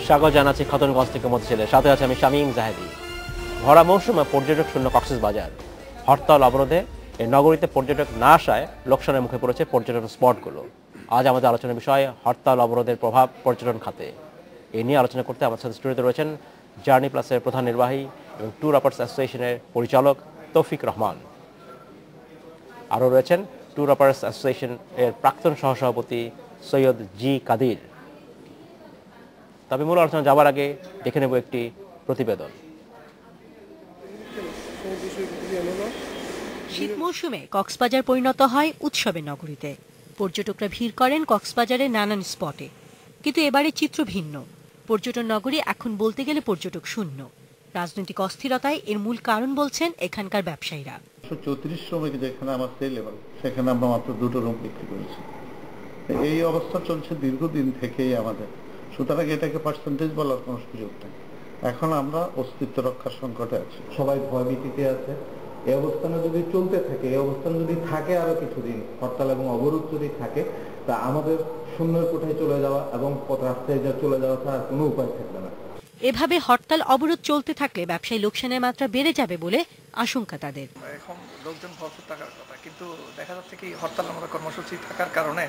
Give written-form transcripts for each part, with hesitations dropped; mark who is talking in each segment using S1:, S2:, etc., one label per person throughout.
S1: স্বাগত জানাচ্ছি খতনগঞ্জ থেকে মতিঝিলের সাথে আছে আমি শামীম জাহেদি। ভরা মৌসুমে পর্যটক শূন্য কক্সবাজার। হরতাল অবরোধে এই নগরীতে পর্যটক না আসায় লোকসানের মুখে পড়েছে পর্যটন স্পটগুলো। আজ আমাদের আলোচনার বিষয় হরতাল অবরোধের প্রভাব পর্যটন খাতে। এ নিয়ে আলোচনা করতে আমার সাথে স্টুডিওতে রয়েছেন জার্নি প্লাসের প্রধান নির্বাহী এবং ট্যুর অপারেটর্স অ্যাসোসিয়েশনের পরিচালক তৌফিক রহমান। আরও রয়েছেন ট্যুর অপারেটর্স অ্যাসোসিয়েশন এর প্রাক্তন সহসভাপতি সৈয়দ জি কাদির। তবে মূল আলোচনা যাওয়ার আগে দেখে নেব একটি প্রতিবেদন।
S2: শীত মৌসুমে কক্সবাজার পরিণত হয় উৎসবের নগরীতে। পর্যটকরা ভিড় করেন কক্সবাজারের নানান স্পটে। কিন্তু এবারে চিত্র ভিন্ন। পর্যটন নগরী এখন বলতে গেলে পর্যটক শূন্য। রাজনৈতিক অস্থিরতায় এর মূল কারণ বলছেন এখানকার ব্যবসায়ীরা।
S3: 34 শ্রমিক যেখানে আমার সেই লেভেল, সেখানে আমরা মাত্র 2টো রুম বিক্রি করেছি। এই অবস্থা চলছে দীর্ঘদিন থেকেই আমাদের। সুতরাং এটাকে পার্সেন্টেজ বলার কোনো সুযোগ নেই। এখন আমরা অস্তিত্ব রক্ষার সংকটে আছি,
S4: সবাই ভয়ভীতিতে আছে। এই অবস্থানে যদি চলতে থাকে, এই অবস্থান যদি থাকে আরো কিছুদিন, হরতাল এবং অবরোধ যদি থাকে, তা আমাদের শূন্যের কোঠায় চলে যাওয়া এবং পথ রাস্তায় চলে যাওয়া ছাড়া কোনো উপায় থাকবে না।
S2: এভাবে হরতাল অবরোধ চলতে থাকলে ব্যবসায়ী লোকসানের মাত্রা বেড়ে যাবে বলে আশঙ্কা তাদের।
S5: এখন লোকজন ভরপুর থাকার কথা, কিন্তু দেখা যাচ্ছে কি হরতাল আমরা কর্মসূচি থাকার কারণে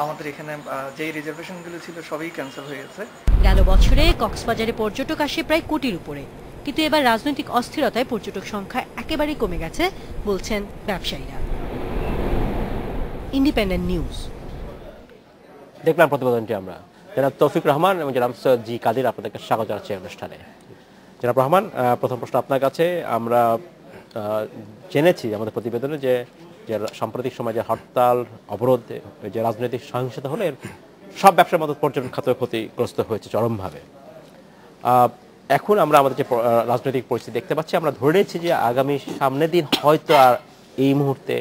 S5: আমাদের এখানে যেই রিজার্ভেশনগুলো ছিল সবই ক্যান্সেল হয়ে গেছে।
S2: গেল বছরে কক্সবাজারে পর্যটক আসে প্রায় কোটির উপরে, কিন্তু এবার রাজনৈতিক অস্থিরতায় পর্যটক সংখ্যা একেবারেই কমে গেছে বলছেন ব্যবসায়ীরা। Independent news.
S1: দেখলাম প্রতিবেদনটি আমরা। জনাব তৌফিক রহমান এবং জনাব সৈয়দ জি কাদির আপনাদেরকে স্বাগত জানাচ্ছি অনুষ্ঠানে। জনাব রহমান, প্রথম প্রশ্ন আপনার কাছে। আমরা জেনেছি আমাদের প্রতিবেদনে যে সাম্প্রতিক সময় যে হরতাল অবরোধ, যে রাজনৈতিক সহিংসতা হলে সব ব্যবসার মতো পর্যটন খাত ক্ষতিগ্রস্ত হয়েছে চরমভাবে। এখন আমরা আমাদের যে রাজনৈতিক পরিস্থিতি দেখতে পাচ্ছি, আমরা ধরে নিয়েছি যে আগামী সামনের দিন হয়তো আর এই মুহূর্তে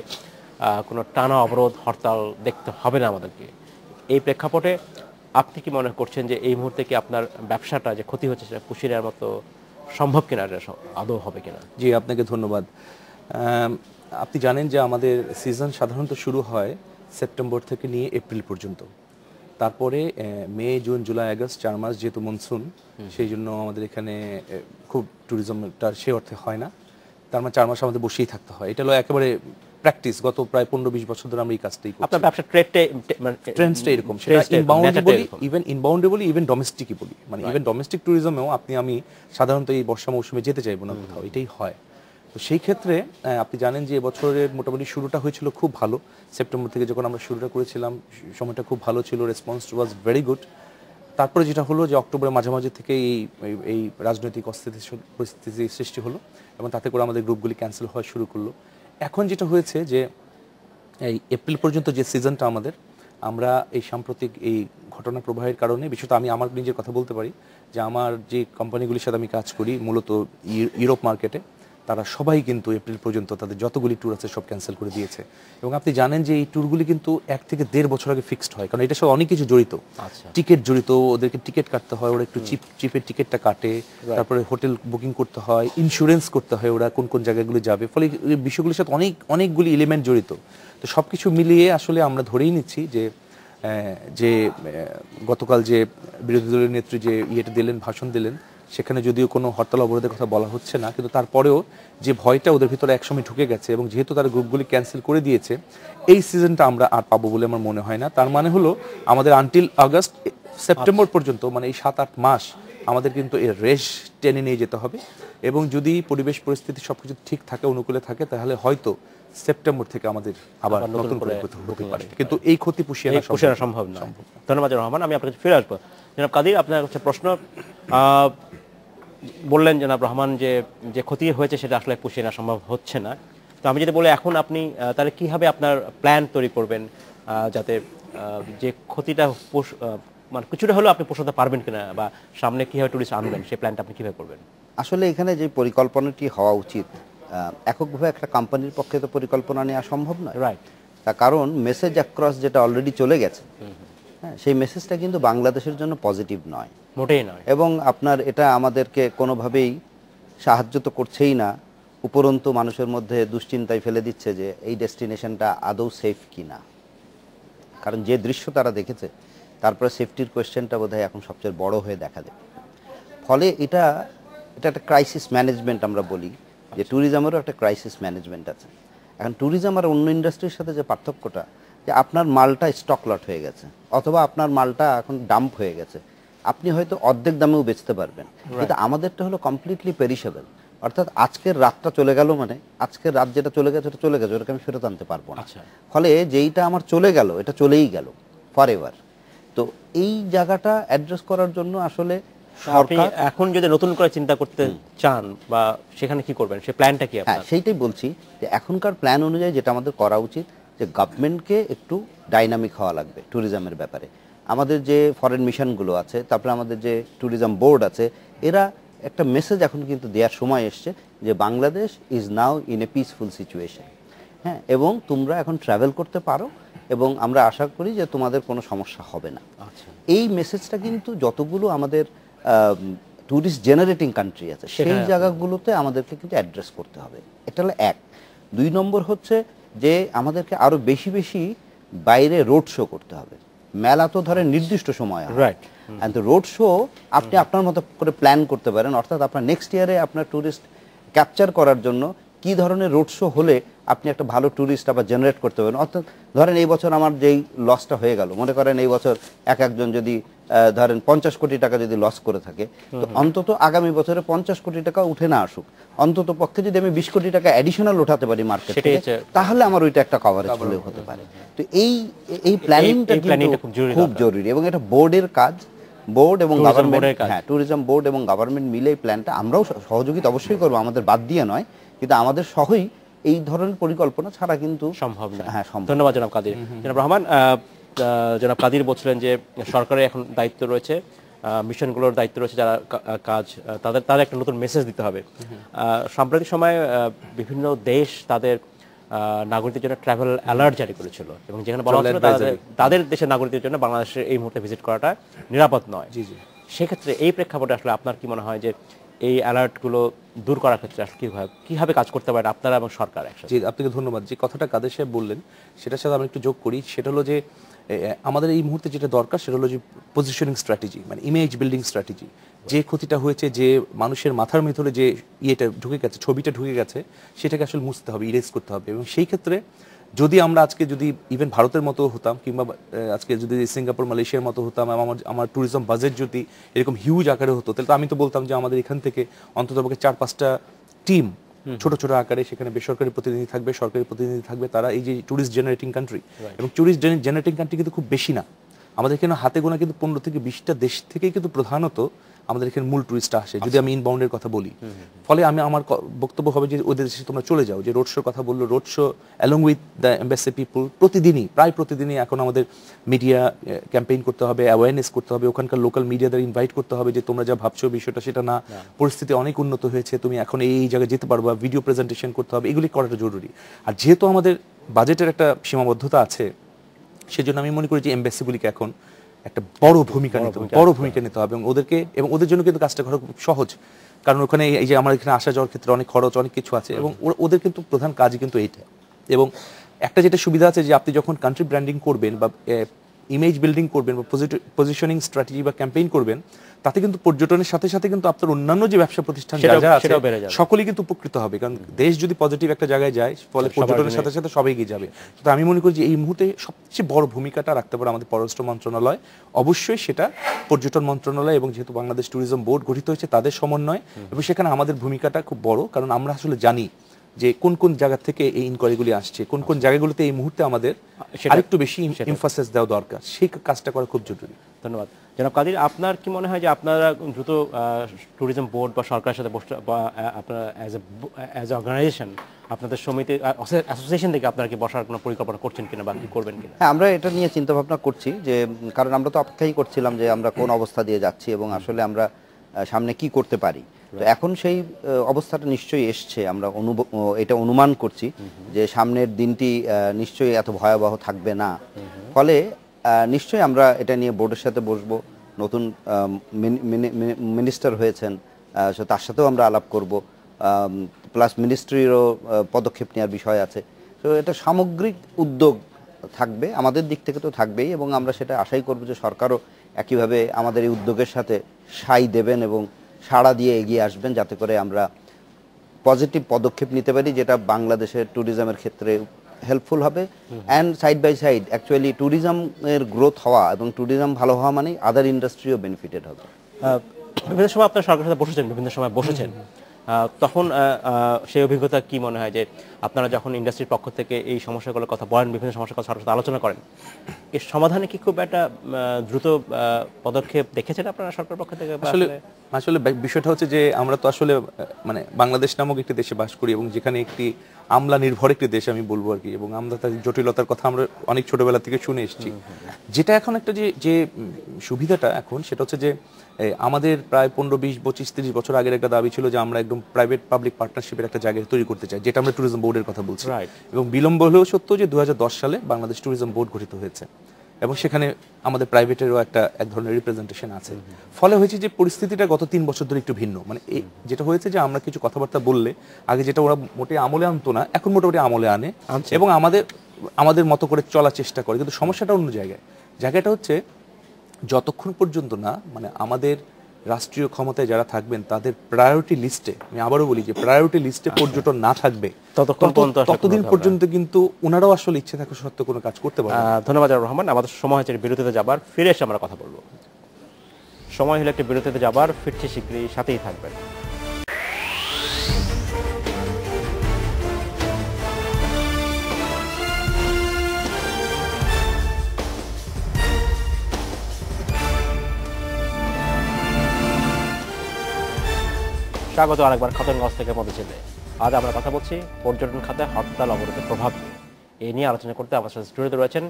S1: কোনো টানা অবরোধ হরতাল দেখতে হবে না আমাদেরকে। এই প্রেক্ষাপটে আপনি কি মনে করছেন যে এই মুহূর্তে কি আপনার ব্যবসাটা যে ক্ষতি হচ্ছে সেটা পুষিয়ে নেওয়ার মতো সম্ভব কিনা, আদৌ হবে কিনা?
S6: জি, আপনাকে ধন্যবাদ। আপনি জানেন যে আমাদের সিজন সাধারণত শুরু হয় সেপ্টেম্বর থেকে নিয়ে এপ্রিল পর্যন্ত। তারপরে মে, জুন, জুলাই, আগস্ট 4 মাস যেহেতু মনসুন, সেই জন্য আমাদের এখানে খুব ট্যুরিজমটা সে অর্থে হয় না। তার মানে 4 মাস আমাদের বসেই থাকতে হয়। এটা হলো একেবারে প্র্যাকটিস। গত প্রায় 15-20 বছর ধরে আমরা এই কাজটাই করছি।
S1: আপনার ব্যবসা ট্রেন্ডসটা
S6: এরকম, সেটা ইনবাউন্ড বলি, ইভেন ইনবাউন্ডে বলি, ইভেন ডোমেস্টিকই বলি। মানে ইভেন ডোমেস্টিক ট্যুরিজমেও আমি সাধারণত এই বর্ষা মৌসুমে যেতে চাইবো না কোথাও, এটাই হয়। তো সেই ক্ষেত্রে আপনি জানেন যে এবছরের মোটামুটি শুরুটা হয়েছিল খুব ভালো। সেপ্টেম্বর থেকে যখন আমরা শুরুটা করেছিলাম সময়টা খুব ভালো ছিল, রেসপন্স ওয়াজ ভেরি গুড। তারপরে যেটা হলো যে অক্টোবরের মাঝামাঝি থেকে এই রাজনৈতিক পরিস্থিতি সৃষ্টি হলো এবং তাতে করে আমাদের গ্রুপগুলি ক্যান্সেল হওয়া শুরু করলো। এখন যেটা হয়েছে যে এই এপ্রিল পর্যন্ত যে সিজনটা আমরা এই সাম্প্রতিক এই ঘটনা প্রবাহের কারণে, বিশেষত আমি আমার নিজের কথা বলতে পারি যে আমার যে কোম্পানিগুলির সাথে আমি কাজ করি মূলত ইউরোপ মার্কেটে, তারা সবাই কিন্তু এপ্রিল পর্যন্ত তাদের যতগুলি ট্যুর আছে সব ক্যান্সেল করে দিয়েছে। এবং আপনি জানেন যে এই ট্যুরগুলি কিন্তু 1 থেকে 1.5 বছর আগে ফিক্সড হয়, কারণ এটা সব অনেক কিছু জড়িত। টিকিট জড়িত, ওদেরকে টিকিট কাটতে হয়, ওরা একটু চিপের টিকিটটা কাটে, তারপরে হোটেল বুকিং করতে হয়, ইন্স্যুরেন্স করতে হয়, ওরা কোন কোন জায়গাগুলো যাবে। ফলে এই বিষয়গুলির সাথে অনেকগুলি এলিমেন্ট জড়িত। তো সব কিছু মিলিয়ে আসলে আমরা ধরেই নিচ্ছি যে গতকাল যে বিরোধী দলের নেত্রী যে ভাষণ দিলেন, সেখানে যদিও কোনো হরতাল অবরোধের কথা বলা হচ্ছে না, কিন্তু তারপরেও যে ভয়টা ওদের ভিতরে একসময় ঢুকে গেছে এবং যেহেতু তারা গ্রুপগুলি ক্যান্সেল করে দিয়েছে, এই সিজনটা আমরা আর পাবো বলে আমার মনে হয় না। তার মানে হলো আমাদের আনটিল সেপ্টেম্বর পর্যন্ত, মানে এই 7-8 মাস আমাদের কিন্তু এর রেশ টেনে নিয়ে যেতে হবে। এবং যদি পরিবেশ পরিস্থিতি সবকিছু ঠিক থাকে, অনুকূলে থাকে, তাহলে হয়তো সেপ্টেম্বর থেকে আমাদের আবার নতুন করে হতে পারে, কিন্তু এই ক্ষতি পুষিয়ে আনা
S1: সম্ভব না। ধন্যবাদ রহমান। আমি আপনার কাছে ফিরে আসবো। জনাব কাদির, আপনার কাছে প্রশ্ন। বললেন জনাব রহমান যে ক্ষতি হয়েছে সেটা আসলে পুষিয়ে নেওয়া সম্ভব হচ্ছে না। তো আমি যদি বলি, এখন আপনি তাহলে কীভাবে আপনার প্ল্যান তৈরি করবেন যাতে যে ক্ষতিটা মানে কিছুটা হলেও আপনি পোষাতে পারবেন কিনা, বা সামনে কীভাবে টুরিস্ট আনবেন, সেই প্ল্যানটা আপনি কীভাবে করবেন?
S7: আসলে এখানে যে পরিকল্পনাটি হওয়া উচিত, এককভাবে একটা কোম্পানির পক্ষে তো পরিকল্পনা নেওয়া সম্ভব নয়।
S1: রাইট।
S7: তার কারণ মেসেজ অ্যাক্রস যেটা অলরেডি চলে গেছে, হ্যাঁ, সেই মেসেজটা কিন্তু বাংলাদেশের জন্য পজিটিভ নয়,
S1: মোটেই নয়।
S7: এবং আপনার এটা আমাদেরকে কোনোভাবেই সাহায্য তো করছেই না, উপরন্তু মানুষের মধ্যে দুশ্চিন্তায় ফেলে দিচ্ছে যে এই ডেস্টিনেশনটা আদৌ সেফ কিনা। কারণ যে দৃশ্য তারা দেখেছে, তারপরে সেফটির কোয়েশ্চেনটা বোধহয় এখন সবচেয়ে বড় হয়ে দেখা দেবে। ফলে এটা একটা ক্রাইসিস ম্যানেজমেন্ট আমরা বলি, যে ট্যুরিজমেরও একটা ক্রাইসিস ম্যানেজমেন্ট আছে। এখন ট্যুরিজম আর অন্য ইন্ডাস্ট্রির সাথে যে পার্থক্যটা, যে আপনার মালটা স্টক লট হয়ে গেছে, অথবা আপনার মালটা এখন ডাম্প হয়ে গেছে, আপনি হয়তো অর্ধেক দামেও বেচতে পারবেন, কিন্তু আমাদেরটা হলো কমপ্লিটলি পেরিশেবল। অর্থাৎ আজকের রাতটা চলে গেল, মানে আজকের রাত যেটা চলে গেছে ওটা চলে গেছে, ওটাকে আমি ফেরত আনতে পারবো না। ফলে যেইটা আমার চলে গেল এটা চলেই গেল ফর এভার। তো এই জায়গাটা অ্যাড্রেস করার জন্য আসলে
S1: সরকার এখন যদি নতুন করে চিন্তা করতে চান বা সেখানে কি করবেন, সেই প্ল্যানটা কি আপনার?
S7: সেইটাই বলছি যে এখনকার প্ল্যান অনুযায়ী যেটা আমাদের করা উচিত, যে গভর্নমেন্টকে একটু ডাইনামিক হওয়া লাগবে ট্যুরিজমের ব্যাপারে। আমাদের যে ফরেন মিশনগুলো আছে, তারপরে আমাদের যে ট্যুরিজম বোর্ড আছে, এরা একটা মেসেজ এখন কিন্তু দেওয়ার সময় এসছে যে Bangladesh is now in a peaceful situation, হ্যাঁ, এবং তোমরা এখন ট্রাভেল করতে পারো এবং আমরা আশা করি যে তোমাদের কোনো সমস্যা হবে না। এই মেসেজটা কিন্তু যতগুলো আমাদের ট্যুরিস্ট জেনারেটিং কান্ট্রি আছে সেই জায়গাগুলোতে আমাদেরকে কিন্তু অ্যাড্রেস করতে হবে। এটা হলো এক। 2 নম্বর হচ্ছে যে আমাদেরকে আরো বেশি বেশি বাইরে রোড শো করতে হবে। মেলা তো ধরেন নির্দিষ্ট সময় হয়,
S1: রাইট,
S7: কিন্তু রোড শো আপনি আপনার মতো করে প্ল্যান করতে পারেন। অর্থাৎ আপনার নেক্সট ইয়ারে আপনার ট্যুরিস্ট ক্যাপচার করার জন্য কি ধরনের রোড শো হলে আপনি একটা ভালো ট্যুরিস্ট আবার জেনারেট করতে পারেন। অর্থাৎ ধরেন এই বছর আমার যেই লসটা হয়ে গেল, মনে করেন এই বছর একজন যদি ধরেন 50 কোটি টাকা যদি লস করে থাকে, তো অন্তত আগামী বছরে 50 কোটি টাকা উঠে না আসুক, অন্তত পক্ষে যদি আমি 20 কোটি টাকা অ্যাডিশনাল উঠাতে পারি মার্কেট থেকে, তাহলে আমার ওইটা একটা কভারেজ হতে পারে। তো এই প্ল্যানিংটা খুব জরুরি, এবং এটা বোর্ডের কাজ। বোর্ড এবং গভর্নমেন্ট, হ্যাঁ, ট্যুরিজম বোর্ড এবং গভর্নমেন্ট মিলে এই প্ল্যানটা, আমরাও সহযোগিতা অবশ্যই করবো, আমাদের বাদ দিয়ে নয়, কিন্তু আমাদের সহই এই ধরনের পরিকল্পনা ছাড়া কিন্তু সম্ভব না। হ্যাঁ,
S1: ধন্যবাদ জনাব কাদির। জনাব রহমান, জনাব কাদির বলছিলেন যে সরকারের এখন দায়িত্ব রয়েছে, মিশনগুলোর দায়িত্ব রয়েছে, যারা কাজ তাদের একটা নতুন মেসেজ দিতে হবে। সাম্প্রতিক সময়ে বিভিন্ন দেশ তাদের নাগরিকদের জন্য ট্রাভেল অ্যালার্ট জারি করেছিল, এবং যেখানে বলা হচ্ছিল তাদের দেশের নাগরিকদের জন্য বাংলাদেশে এই মুহূর্তে ভিজিট করাটা নিরাপদ নয়। সেক্ষেত্রে এই প্রেক্ষাপটে আসলে আপনার কি মনে হয় যে এই অ্যালার্টগুলো দূর করার ক্ষেত্রে আসলে কিভাবে কাজ করতে পারেন আপনারা এবং সরকার একসাথে?
S6: জি, আপনাকে ধন্যবাদ। যে কথাটা কাদের সাহেব বললেন সেটার সাথে আমি একটু যোগ করি। সেটা হলো যে আমাদের এই মুহূর্তে যেটা দরকার সেটা হলো যে পজিশনিং স্ট্র্যাটেজি, মানে ইমেজ বিল্ডিং স্ট্র্যাটেজি। যে ক্ষতিটা হয়েছে, যে মানুষের মাথার ভিতরে যে ইয়েটা ঢুকে গেছে, ছবিটা ঢুকে গেছে, সেটাকে আসলে মুছতে হবে, ইরেজ করতে হবে। এবং সেই ক্ষেত্রে যদি আমরা আজকে যদি ইভেন ভারতের মতো হতাম, কিংবা আজকে যদি সিঙ্গাপুর মালয়েশিয়ার মতো হতাম, আমার ট্যুরিজম বাজেট যদি এরকম হিউজ আকারে হতো, তাহলে তো আমি তো বলতাম যে আমাদের এখান থেকে অন্তত 4-5টা টিম ছোট ছোট আকারে, সেখানে বেসরকারি প্রতিনিধি থাকবে, সরকারি প্রতিনিধি থাকবে, তারা এই যে ট্যুরিস্ট জেনারেটিং কান্ট্রি, এবং ট্যুরিস্ট জেনারেটিং কান্ট্রি কিন্তু খুব বেশি না আমাদের এখানে, হাতে গোনা কিন্তু 15 থেকে 20টা দেশ থেকেই কিন্তু প্রধানত আমাদের এখানে মূল টুরিস্ট আসে, যদি আমি ইনবাউন্ডের কথা বলি। ফলে আমার বক্তব্য হবে যে ওদের দেশে তোমরা চলে যাও। যে রোড শোর কথা বললো, road show along with the embassy people, প্রায় প্রতিদিনই এখন আমাদের মিডিয়া ক্যাম্পেইন করতে হবে, অ্যাওয়ারনেস করতে হবে, ওখানকার লোকাল মিডিয়াদের ইনভাইট করতে হবে যে তোমরা যা ভাবছো বিষয়টা সেটা না, পরিস্থিতি অনেক উন্নত হয়েছে, তুমি এখন এই জায়গায় যেতে পারবা, ভিডিও প্রেজেন্টেশন করতে হবে, এগুলি করাটা জরুরি। আর যেহেতু আমাদের বাজেটের একটা সীমাবদ্ধতা আছে, সেজন্য আমি মনে করি যে এম্বাসিগুলিকে এখন একটা বড় ভূমিকা নিতে হবে, এবং ওদের জন্য কিন্তু কাজটা করা খুব সহজ। কারণ ওখানে এই যে আমার এখানে আসা যাওয়ার ক্ষেত্রে অনেক খরচ, অনেক কিছু আছে, এবং ওদের কিন্তু প্রধান কাজই কিন্তু এইটা। এবং একটা যেটা সুবিধা আছে যে আপনি যখন কান্ট্রি ব্র্যান্ডিং করবেন বা ইমেজ বিল্ডিং করবেন বা পজিশনিং স্ট্র্যাটেজি বা ক্যাম্পেইন করবেন, তাতে কিন্তু পর্যটনের সাথে সাথে কিন্তু আপনার অন্যান্য যে ব্যবসা প্রতিষ্ঠান সকলেই কিন্তু উপকৃত হবে। কারণ দেশ যদি পজিটিভ একটা জায়গায় যায়, ফলে পর্যটনের সাথে সাথে সবাই এগিয়ে যাবে। তো আমি মনে করি যে এই মুহূর্তে সবচেয়ে বড় ভূমিকাটা রাখতে পারে আমাদের পররাষ্ট্র মন্ত্রণালয়, অবশ্যই সেটা পর্যটন মন্ত্রণালয়, এবং যেহেতু বাংলাদেশ ট্যুরিজম বোর্ড গঠিত হয়েছে তাদের সমন্বয়, এবং সেখানে আমাদের ভূমিকাটা খুব বড়। কারণ আমরা আসলে জানি যে কোন কোন জায়গা থেকে এই ইনকোয়ারিগুলি আসছে, কোন কোন জায়গাগুলোতে এই মুহূর্তে আমাদের আরেকটু বেশি এমফাসিস দেওয়া দরকার, সেই কাজটা করা খুব জরুরি।
S1: ধন্যবাদ জনাব কাদির। আপনার কি মনে হয় যে আপনারা দ্রুত ট্যুরিজম বোর্ড বা সরকারের সাথে বা আপনারা অ্যাজ এ অর্গানাইজেশন, আপনাদের সমিতি অ্যাসোসিয়েশন থেকে আপনারা কি বসার কোনো পরিকল্পনা করছেন কিনা বা কি করবেন কিনা?
S7: হ্যাঁ, আমরা এটা নিয়ে চিন্তা ভাবনা করছি, যে কারণ আমরা তো অপেক্ষাই করছিলাম যে আমরা কোন অবস্থা দিয়ে যাচ্ছি এবং আসলে আমরা সামনে কি করতে পারি। তো এখন সেই অবস্থাটা নিশ্চয়ই এসছে, আমরা এটা অনুমান করছি যে সামনের দিনটি নিশ্চয়ই এত ভয়াবহ থাকবে না। ফলে নিশ্চয়ই আমরা এটা নিয়ে বোর্ডের সাথে বসবো, নতুন মিনিস্টার হয়েছেন, তার সাথেও আমরা আলাপ করব, প্লাস মিনিস্ট্রিরও পদক্ষেপ নেওয়ার বিষয় আছে। তো এটা সামগ্রিক উদ্যোগ থাকবে, আমাদের দিক থেকে তো থাকবেই, এবং আমরা সেটা আশাই করব যে সরকারও একইভাবে আমাদের এই উদ্যোগের সাথে সায় দেবেন এবং সাড়া দিয়ে এগিয়ে আসবেন, যাতে করে আমরা পজিটিভ পদক্ষেপ নিতে পারি, যেটা বাংলাদেশের ট্যুরিজমের ক্ষেত্রে হেল্পফুল হবে। And side by side actually ট্যুরিজমের গ্রোথ হওয়া এবং ট্যুরিজম ভালো হওয়া মানে আদার ইন্ডাস্ট্রিও বেনিফিটেড হবে।
S1: বিভিন্ন সময় আপনার সরকারের সাথে বসেছেন, বিভিন্ন সময় বসেছেন, তখন সেই অভিজ্ঞতা কি মনে হয় যে আপনারা যখন ইন্ডাস্ট্রির পক্ষ থেকে এই সমস্যাগুলোর কথা বলেন, বিভিন্ন সমস্যার কথা সরকারের সাথে আলোচনা করেন, এর সমাধানে কি খুব একটা দ্রুত পদক্ষেপ দেখেছেন আপনারা সরকারের পক্ষ থেকে?
S6: আসলে বিষয়টা হচ্ছে যে আমরা তো আসলে মানে বাংলাদেশ নামক একটি দেশে বাস করি, এবং যেখানে একটি আমলা নির্ভর একটি দেশ আমি বলবো আর কি, এবং আমরা তার জটিলতার কথা আমরা অনেক ছোটবেলা থেকে শুনে এসেছি। যেটা এখন একটা যে সুবিধাটা এখন সেটা হচ্ছে যে আমাদের প্রায় 15, 20, 25, 30 বছর আগের একটা দাবি ছিল যে আমরা একদম প্রাইভেট পাবলিক পার্টনারশিপের একটা জায়গা তৈরি করতে চাই, যেটা আমরা ট্যুরিজম বোর্ডের কথা বলছি। এবং বিলম্ব হলেও সত্য যে 2010 সালে বাংলাদেশ ট্যুরিজম বোর্ড গঠিত হয়েছে, এবং সেখানে আমাদের প্রাইভেটেরও এক ধরনের রিপ্রেজেন্টেশন আছে। ফলে হয়েছে যে পরিস্থিতিটা গত 3 বছর ধরে একটু ভিন্ন। মানে যেটা হয়েছে যে আমরা কিছু কথাবার্তা বললে আগে যেটা ওরা মোটে আমলে আনতো না, এখন মোটামুটি আমলে আনে এবং আমাদের মতো করে চলার চেষ্টা করে। কিন্তু সমস্যাটা অন্য জায়গাটা হচ্ছে যতক্ষণ পর্যন্ত না মানে আমাদের রাষ্ট্রীয় ক্ষমতায় যারা থাকবেন তাদের প্রায়োরিটি লিস্টে, আমি আবারও বলি যে প্রায়োরিটি লিস্টে পর্যটন না থাকবে ততদিন পর্যন্ত কিন্তু ওনারাও আসলে ইচ্ছে থাকা সত্ত্বেও কোনো কাজ করতে পারবে।
S1: ধন্যবাদ রহমান। আমাদের সময় হচ্ছে বিরতিতে যাবার, ফিরে এসে আমরা কথা বলবো। সময় হলে একটা বিরতিতে যাবার, ফিরছি শীঘ্রই, সাথেই থাকবেন। স্বাগত আরেকবার খতনগঞ্জ থেকে মধুচিলে। আজ আমরা কথা বলছি পর্যটন খাতে হরতাল অবরোধের প্রভাব নিয়ে। এই নিয়ে আলোচনা করতে আমার সাথে স্টুডিওতে রয়েছেন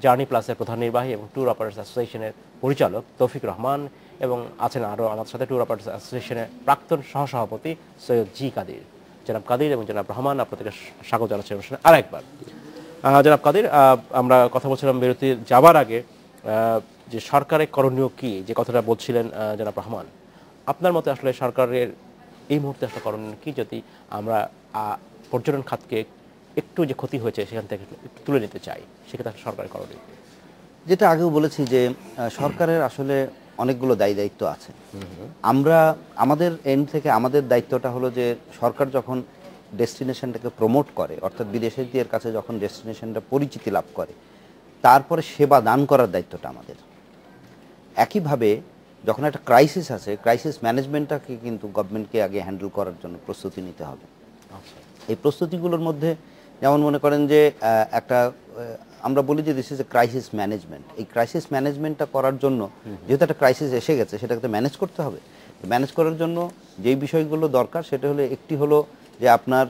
S1: জার্নি প্লাসের প্রধান নির্বাহী এবং ট্যুর অপারেটর্স অ্যাসোসিয়েশনের পরিচালক তৌফিক রহমান, এবং আছেন আরও আমাদের সাথে ট্যুর অপারেটর্স অ্যাসোসিয়েশনের প্রাক্তন সহসভাপতি সৈয়দ জি কাদির। জনাব কাদির এবং জনাব রহমান, আপনাদেরকে স্বাগত জানাচ্ছি অনুষ্ঠানে আরেকবার। জনাব কাদির, আমরা কথা বলছিলাম বিরতি যাবার আগে যে সরকারের করণীয় কি, যে কথাটা বলছিলেন জনাব রহমান, আপনার মতে আসলে সরকারের এই মুহূর্তে আসলে করণীয় কি, যদি আমরা পর্যটন খাতকে একটু যে ক্ষতি হয়েছে সেখান থেকে একটু তুলে নিতে চাই, সেক্ষেত্রে সরকারের করণীয়?
S7: যেটা আগেও বলেছি যে সরকারের আসলে অনেকগুলো দায়িত্ব আছে। আমরা আমাদের এন্ড থেকে আমাদের দায়িত্বটা হলো যে সরকার যখন ডেস্টিনেশনটাকে প্রমোট করে, অর্থাৎ বিদেশিদের কাছে যখন ডেস্টিনেশনটা পরিচিতি লাভ করে, তারপরে সেবা দান করার দায়িত্বটা আমাদের। একইভাবে যখন একটা ক্রাইসিস আছে, ক্রাইসিস ম্যানেজমেন্টটাকে কিন্তু গভর্নমেন্টকে আগে হ্যান্ডেল করার জন্য প্রস্তুতি নিতে হবে। এই প্রস্তুতিগুলোর মধ্যে যেমন মনে করেন যে একটা আমরা বলি যে this is a crisis management. এই ক্রাইসিস ম্যানেজমেন্টটা করার জন্য যেহেতু একটা ক্রাইসিস এসে গেছে, সেটাকে ম্যানেজ করতে হবে। ম্যানেজ করার জন্য যেই বিষয়গুলো দরকার সেটা হলো, একটি হলো যে আপনার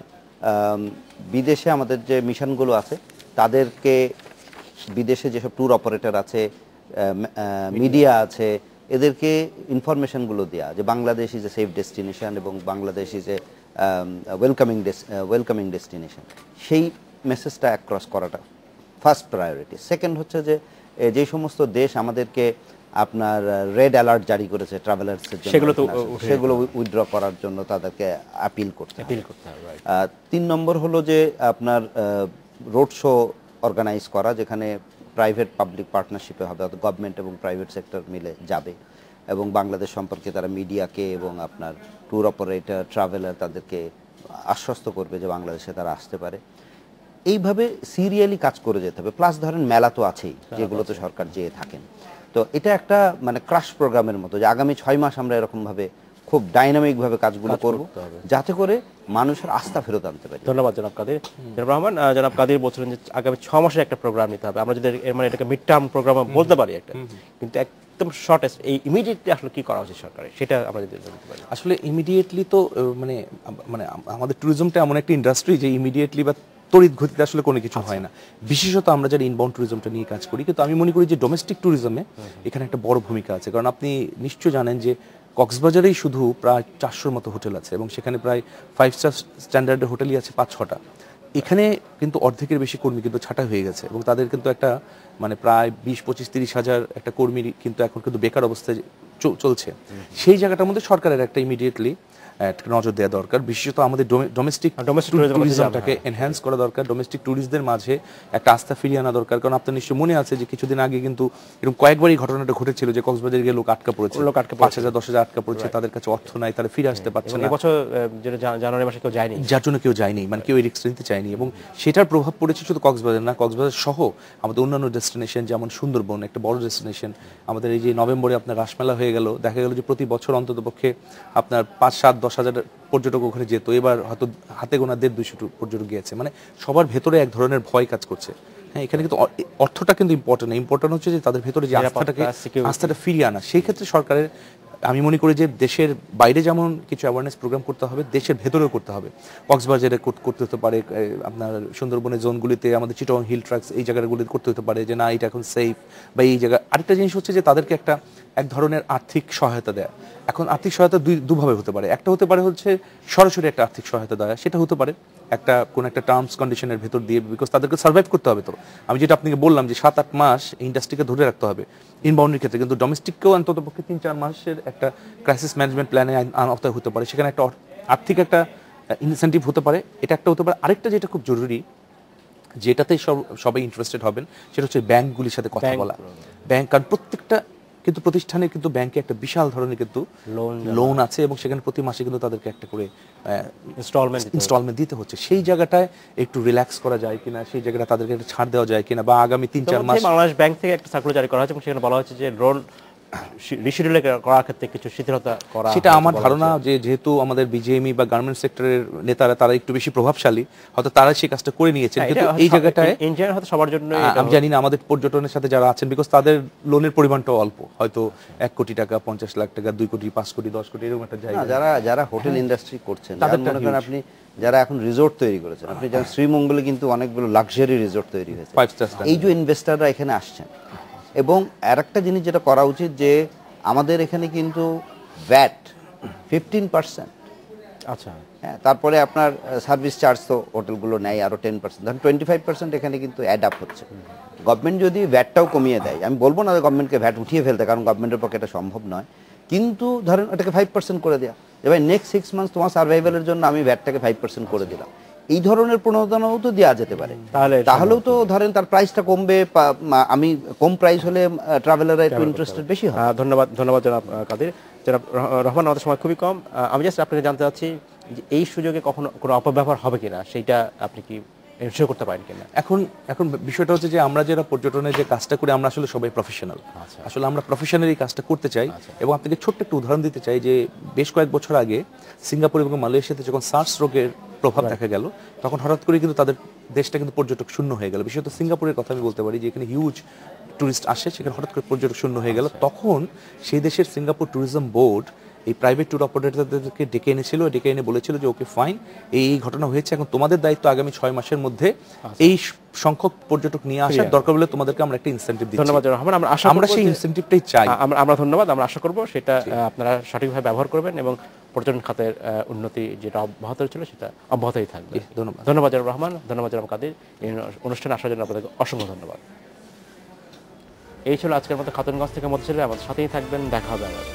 S7: বিদেশে আমাদের যে মিশনগুলো আছে তাদেরকে, বিদেশে যেসব ট্যুর অপারেটর আছে, মিডিয়া আছে, এদেরকে ইনফরমেশনগুলো দেওয়া যে Bangladesh is a safe destination এবং Bangladesh is a welcoming destination. সেই মেসেজটা অ্যাক্রস করাটা ফার্স্ট প্রায়োরিটি। সেকেন্ড হচ্ছে যে যে সমস্ত দেশ আমাদেরকে আপনার রেড অ্যালার্ট জারি করেছে ট্রাভেলার্সের জন্য, সেগুলো উইথড্র করার জন্য তাদেরকে আপিল করতে হবে। 3 নম্বর হলো যে আপনার রোড শো অর্গানাইজ করা, যেখানে প্রাইভেট পাবলিক পার্টনারশিপে হবে, অর্থাৎ গভর্নমেন্ট এবং প্রাইভেট সেক্টর মিলে যাবে এবং বাংলাদেশ সম্পর্কে তারা মিডিয়াকে এবং আপনার ট্যুর অপারেটর, ট্রাভেলার তাদেরকে আশ্বস্ত করবে যে বাংলাদেশে তারা আসতে পারে। এইভাবে সিরিয়ালি কাজ করে যেতে হবে। প্লাস ধরেন মেলা তো আছেই, যেগুলোতে সরকার যেয়ে থাকেন। তো এটা একটা মানে ক্রাশ প্রোগ্রামের মতো, যে আগামী 6 মাস আমরা এরকমভাবে খুব ডাইনামিকভাবে কাজগুলো করব, যাতে করে মানুষের আস্থা ফেরত আনতে পারি।
S1: ধন্যবাদ জনাব কাদির। জনাব রহমান, জনাব কাদির বলছিলেন যে আগামী 6 মাসের একটা প্রোগ্রাম নিতে হবে। আমরা যদি এর মানে এটাকে মিড টার্ম প্রোগ্রাম বলতে পারি একটা, কিন্তু একদম শর্টেস্ট এই ইমিডিয়েটলি আসলে কি করা উচিত সরকারের, সেটা আমরা যদি বলতে পারি।
S6: আসলে ইমিডিয়েটলি তো মানে আমাদের ট্যুরিজমটা এমন একটা ইন্ডাস্ট্রি যে ইমিডিয়েটলি বা তড়িৎ গতিতে আসলে কোনো কিছু হয় না। বিশেষত আমরা যারা ইনবাউন্ড ট্যুরিজমটা নিয়ে কাজ করি, কিন্তু আমি মনে করি যে ডোমেস্টিক ট্যুরিজমে এখানে একটা বড় ভূমিকা আছে। কারণ আপনি নিশ্চয় জানেন যে কক্সবাজারেই শুধু প্রায় 400-র মতো হোটেল আছে এবং সেখানে প্রায় 5 স্টার স্ট্যান্ডার্ডের হোটেলই আছে 5-6টা। এখানে কিন্তু অর্ধেকের বেশি কর্মী কিন্তু ছাঁটাই হয়ে গেছে এবং তাদের কিন্তু একটা মানে প্রায় 20-25-30 হাজার একটা কর্মী কিন্তু এখন কিন্তু বেকার অবস্থায় চলছে। সেই জায়গাটার মধ্যে সরকারের একটা ইমিডিয়েটলি নজর দেওয়া দরকার, বিশেষত আমাদের ডোমেস্টিক ট্যুরিজমটাকে এনহ্যান্স করা দরকার, ডোমেস্টিক ট্যুরিস্টদের মাঝে একটা আস্থা ফিরিয়ে আনা দরকার। কারণ আপনার নিশ্চয় মনে আছে যে কিছুদিন আগে কিন্তু এরকম কয়েকবারই ঘটনাটা ঘটেছিল যে কক্সবাজারে গিয়ে লোক আটকা পড়েছে, 5,000-10,000 আটকা পড়েছে, তাদের কাছে অর্থ নাই, তারা ফিরে আসতে পারছে না।
S1: এবছর জানুয়ারি মাসে কেউ যায়নি,
S6: যার জন্য কেউ যায়নি, মানে কেউ এই রিস্ক নিতে চায়নি এবং সেটার প্রভাব পড়েছে শুধু কক্সবাজার না, কক্সবাজার সহ আমাদের অন্যান্য ডেস্টিনেশন যেমন সুন্দরবন একটা বড় ডেস্টিনেশন। আমাদের এই যে নভেম্বরে আপনার রাসমেলা হয়ে গেল, দেখা গেল যে প্রতি বছর অন্ততপক্ষে আপনার 5-7-10 হাজার পর্যটক ওখানে যেত, এবার হয়তো হাতে গোনা 150-200 পর্যটক গিয়েছে। মানে সবার ভেতরে এক ধরনের ভয় কাজ করছে। হ্যাঁ, এখানে কিন্তু অর্থটা কিন্তু ইম্পর্টেন্ট হচ্ছে যে তাদের ভেতরে যে আস্থাটা ফিরিয়ে আনা। সেই ক্ষেত্রে সরকারের আমি মনে করি যে দেশের বাইরে যেমন কিছু অ্যাওয়ারনেস প্রোগ্রাম করতে হবে, দেশের ভেতরেও করতে হবে। কক্সবাজারে করতে হতে পারে, আপনার সুন্দরবনের জোনগুলিতে, আমাদের চিটাগং হিল ট্র্যাকস এই জায়গাগুলিতে করতে হতে পারে যে না এটা এখন সেফ বা এই জায়গা। আরেকটা জিনিস হচ্ছে যে তাদেরকে এক ধরনের আর্থিক সহায়তা দেয়া। এখন আর্থিক সহায়তা দুভাবে হতে পারে। একটা হতে পারে হচ্ছে সরাসরি একটা আর্থিক সহায়তা দেওয়া, সেটা হতে পারে কোন একটা টার্মস কন্ডিশনের ভেতর দিয়ে, বিকজ তাদেরকে সার্ভাইভ করতে হবে। তো আমি যেটা আপনাকে বললাম যে 7-8 মাস ইন্ডাস্ট্রিকে ধরে রাখতে হবে ইনবাউন্ডের ক্ষেত্রে, কিন্তু ডোমেস্টিককেও অন্তত পক্ষে 3-4 মাসের একটা ক্রাইসিস ম্যানেজমেন্ট প্ল্যানে আওতায় হতে পারে। সেখানে একটা আর্থিক একটা ইনসেন্টিভ হতে পারে, এটা একটা হতে পারে। আরেকটা যেটা খুব জরুরি, যেটাতে সবাই ইন্টারেস্টেড হবেন, সেটা হচ্ছে ব্যাংকগুলির সাথে কথা বলা। ব্যাংক, কারণ প্রত্যেকটা কিন্তু প্রতিষ্ঠানের কিন্তু ব্যাংকে একটা বিশাল ধরনের কিন্তু লোন আছে এবং সেখানে প্রতি মাসে কিন্তু তাদেরকে একটা করে ইনস্টলমেন্ট দিতে হচ্ছে। সেই জায়গাটায় একটু রিল্যাক্স করা যায় কিনা, সেই জায়গাটা তাদেরকে একটা ছাড় দেওয়া যায় কিনা, বা আগামী 3-4 মাস।
S1: বাংলাদেশ ব্যাংক থেকে একটা সার্কুলার জারি করা হয়েছে এবং সেখানে বলা হয়েছে যে লোন রিশিডিউল করার ক্ষেত্রে কিছু শিথিলতা করা।
S6: সেটা আমার ধারণা যে যেহেতু আমাদের বিজেএমই বা গার্মেন্টস সেক্টরের নেতারা তারা একটু বেশি প্রভাবশালী, হয়তো তারা সেই কাজটা করে নিয়েছেন। কিন্তু এই জায়গাটায়
S1: ইঞ্জিনিয়ার হয়তো সবার জন্য
S6: আমি জানি না আমাদের পর্যটনের সাথে যারা আছেন, বিকজ তাদের লোনের পরিমাণটাও অল্প, হয়তো 1 কোটি টাকা, 50 লাখ টাকা, 2 কোটি, 5 কোটি, 10 কোটি এরকম একটা জায়গা।
S7: যারা হোটেল ইন্ডাস্ট্রি করছেন, মনে করেন আপনি যারা এখন রিসোর্ট তৈরি করেছেন, আপনি যেমন শ্রীমঙ্গলে কিন্তু অনেকগুলো লাক্সারি রিসোর্ট তৈরি হয়েছে,
S6: 5 স্টার।
S7: এই যে ইনভেস্টাররা এখানে আসছেন, এবং আরেকটা জিনিস যেটা করা উচিত যে আমাদের এখানে কিন্তু ভ্যাট 15%।
S1: আচ্ছা,
S7: হ্যাঁ, তারপরে আপনার সার্ভিস চার্জ তো হোটেলগুলো নেয় আরও 10%, ধরেন 25% এখানে কিন্তু অ্যাড আপ হচ্ছে। গভর্নমেন্ট যদি ভ্যাটটাও কমিয়ে দেয়, আমি বলবো না যে গভর্নমেন্টকে ভ্যাট উঠিয়ে ফেলতে, কারণ গভর্নমেন্টের পক্ষে এটা সম্ভব নয়, কিন্তু ধরেন এটাকে 5% করে দেওয়া, এবার নেক্সট 6 মান্থস তোমার সার্ভাইভালের জন্য আমি ভ্যাটটাকে 5% করে দিলাম, এই ধরনের প্রণোদনাও তো দেওয়া যেতে পারে। তাহলেও তো ধরেন তার প্রাইসটা কমবে, আমি কম প্রাইস হলে ট্রাভেলাররা একটু ইন্টারেস্টেড বেশি হয়।
S1: ধন্যবাদ জনাব কাদের। জনাব রহমান, আমাদের সময় খুবই কম। আমি জাস্ট আপনাকে জানতে চাচ্ছি যে এই সুযোগে কখনো কোনো অপব্যবহার হবে কিনা, সেইটা আপনি কি এনশিওর করতে পারেন কিনা?
S6: এখন বিষয়টা হচ্ছে যে আমরা যারা পর্যটনের যে কাজটা করি, আমরা আসলে সবাই প্রফেশনাল। আসলে আমরা প্রফেশনাল এই কাজটা করতে চাই। এবং আপনাকে ছোট্ট একটা উদাহরণ দিতে চাই যে বেশ কয়েক বছর আগে সিঙ্গাপুর এবং মালয়েশিয়াতে যখন সার্স রোগের প্রভাব দেখা গেল, তখন হঠাৎ করে কিন্তু তাদের দেশটা কিন্তু পর্যটক শূন্য হয়ে গেল। বিশেষত সিঙ্গাপুরের কথা আমি বলতে পারি যে এখানে হিউজ টুরিস্ট আসে, সেখানে হঠাৎ করে পর্যটক শূন্য হয়ে গেল। তখন সেই দেশের সিঙ্গাপুর ট্যুরিজম বোর্ড এই প্রাইভেট ট্যুর অপারেটরদেরকে ডেকে এনে বলেছিল যে ওকে ফাইন, এই ঘটনা হয়েছে, এখন তোমাদের দায়িত্ব আগামী 6 মাসের মধ্যে এই সংখ্যক পর্যটক নিয়ে আসার, দরকার হলে তোমাদেরকে আমরা একটা ইনসেন্টিভ দিচ্ছি।
S1: ধন্যবাদ রহমান,
S6: আমরা সেই ইনসেন্টিভটাই চাই।
S1: আমরা আশা করব সেটা আপনারা সঠিকভাবে ব্যবহার করবেন এবং পর্যটন খাতের উন্নতি যেটা অব্যাহত ছিল সেটা অব্যাহতই থাকবে। ধন্যবাদ জনাব রহমান, ধন্যবাদ জনাব কাদের। এই অনুষ্ঠানে আসার জন্য আপনাদের অসংখ্য ধন্যবাদ। এই ছিল আজকের মতো খাতুনগঞ্জ থেকে মধ্যে ছিল, আমাদের সাথেই থাকবেন, দেখা হবে আবার।